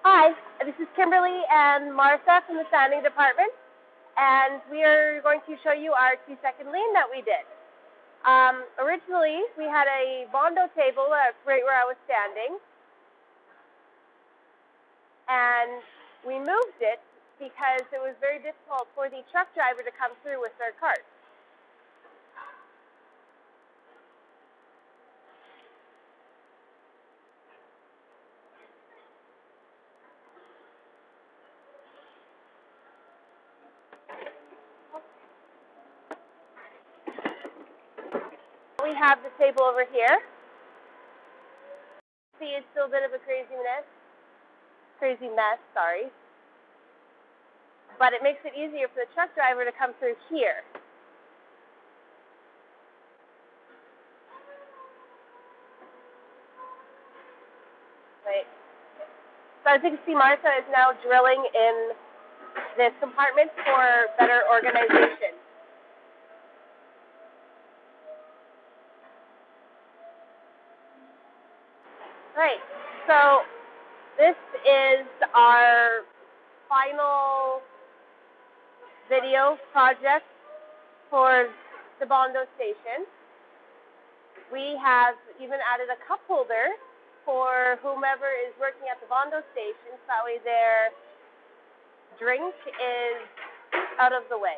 Hi, this is Kimberly and Martha from the sanding department, and we are going to show you our 2-second lean that we did. Originally, we had a Bondo table right where I was standing, and we moved it because it was very difficult for the truck driver to come through with their cart. We have the table over here. See, it's still a bit of a crazy mess, sorry. But it makes it easier for the truck driver to come through here. Right. So as you can see, Martha is now drilling in this compartment for better organization. Right. So this is our final video project for the Bondo station. We have even added a cup holder for whomever is working at the Bondo station, so that way their drink is out of the way.